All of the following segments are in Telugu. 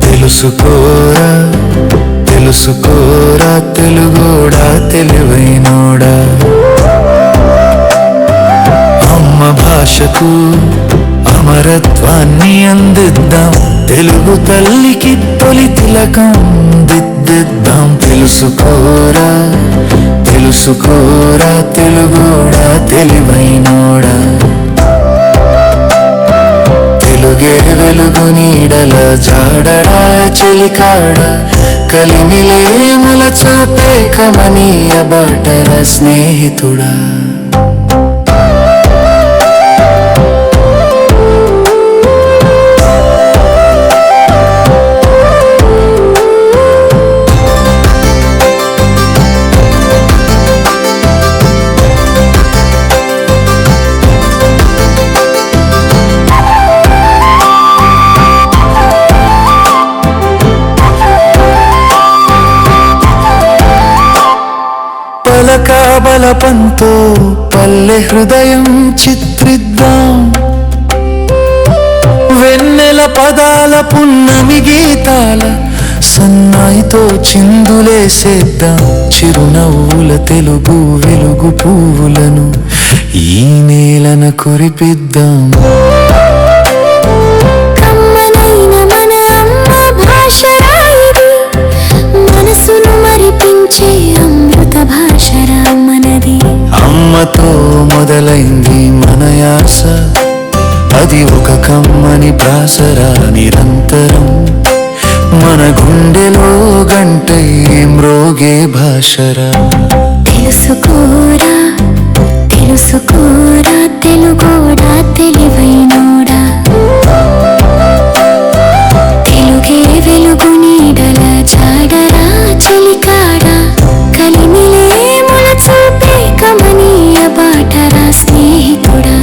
తెలుసుకోరా తెలుసుకోరా తెలుగోడా తెలివైనోడా అమ్మ భాషకు అమరత్వాన్ని అందిద్దాం తెలుగు తల్లికి తొలి తిలకం దిద్దిద్దాం తెలుసుకోరా తెలుసుకోరా తెలుగోడా తెలివైనోడా తెలుగే వెలుగు నీడల జాడడా చెలికాడ కలిమిలేముల చూపే కమనీయ బాటల స్నేహితుడా బలపంతో పల్లె హృదయం చిత్రిద్దాం వెన్నెల పదాల పున్నమి గీతాల సన్నాయితో చిందులేసేద్దాం చిరునవ్వుల తెలుగు వెలుగు పువ్వులను ఈ నేలన కురిపిద్దాం అమ్మతో మొదలైంది మన యాస అది ఒక కమ్మని ప్రాసరా నిరంతరం మన గుండెలో గంటై మ్రోగే భాషరా తెలుసుకోరా తెలుసుకోరా తెలుగోడా తెలివైనోడా తెలుగే వెలుగు నీడల జాడరా చెలికాడా కలిమిలే ముల చూపే కమనీయ బాటరా స్నేహితుడా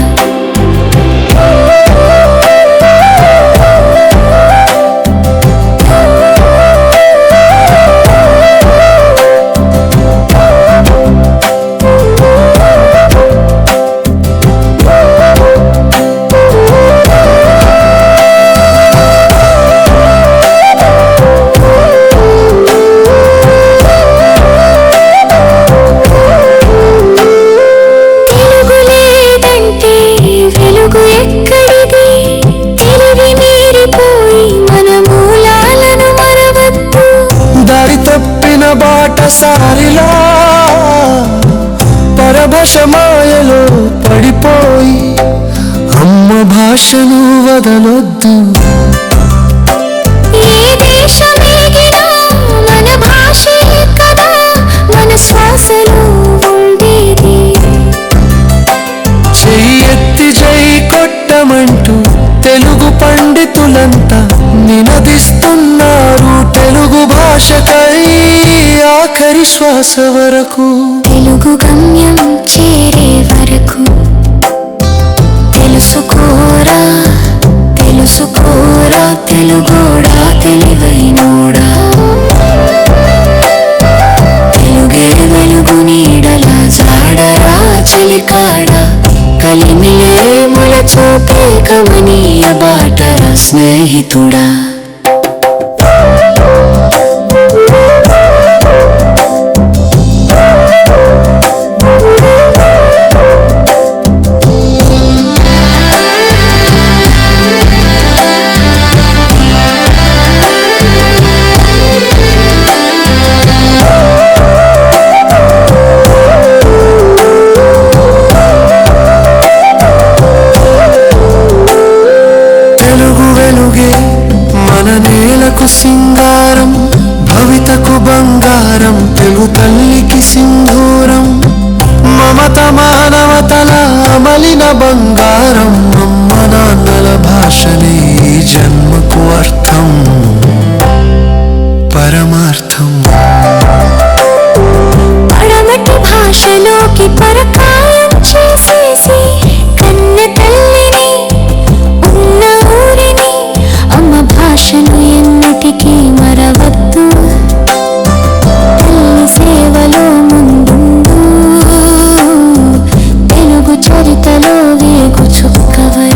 సారిలా పరభశమాయలో పడిపోయి అమ్మ భాషను వదలొద్దు ఏ దేశమేగినా మన భాషే కదా మన శ్వాసలో ఉండేది చెయ్యెత్తి జై కొట్టమంటూ తెలుగు పండితులంతా నినదిస్తున్నారు తెలుగు భాషకై ఆఖరి శ్వాస వరకు తెలుగు గమ్యం చేరే వరకు తెలుసుకోరా తెలుసుకోరా తెలుగోడా తెలివైనోడా తెలుగే వెలుగు నీడల జాడరా చెలికాడా కలిమిలే ముల చూపే కమనీయ బాటరా స్నేహితుడా మన నేలకు సింగారం, భవితకు బంగారం, తెలుగు తల్లికి సింధూరం. మమత మానవతల అమలిన బంగారం, అమ్మ నాన్నల భాషనే ఈ జన్మకు అర్థం పరమార్థం. పడమటి భాషలోకి పరకాయం చేసేసి కన్న తల్లిని ఉన్న ఊరిని అమ్మ భాషను ఎన్నిటికీ మరవద్దు. తల్లి సేవలో ముందుండు, తెలుగు చరితలో వేగు చుక్కవై.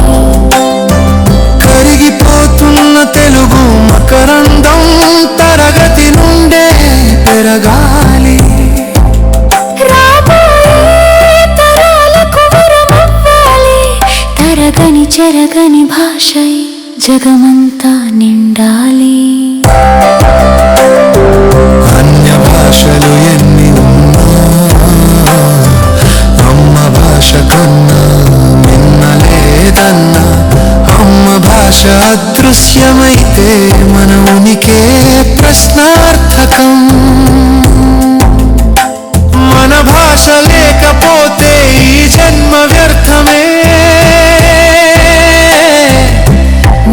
కరిగిపోతున్న తెలుగు మకరందం తరగతి నుండే పెరగాలి. తరగని చెరగని భాషై జగమంతా నిండాలి. అన్య భాషలు ఎన్ని ఉన్నా అమ్మ భాష కన్నా మిన్నలేదన్నా. అమ్మ భాష అదృశ్యమైతే మన ఉనికే ప్రశ్నార్థకం. మన భాష లేకపోతే ఈ జన్మ వ్యర్థమే,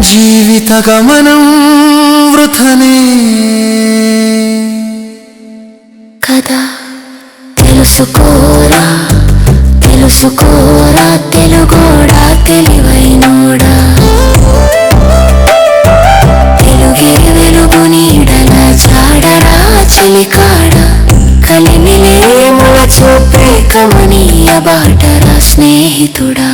జీవిత గమనం వృథనే. కదా తెలుసుకోరా తెలుసుకోరా తెలుగోడా తెలివైనోడా. తెలుగే వెలుగు నీడల జాడరా చలికాడ. కలిమిలే ముల చూపే కమనీయ బాటరా స్నేహితుడా.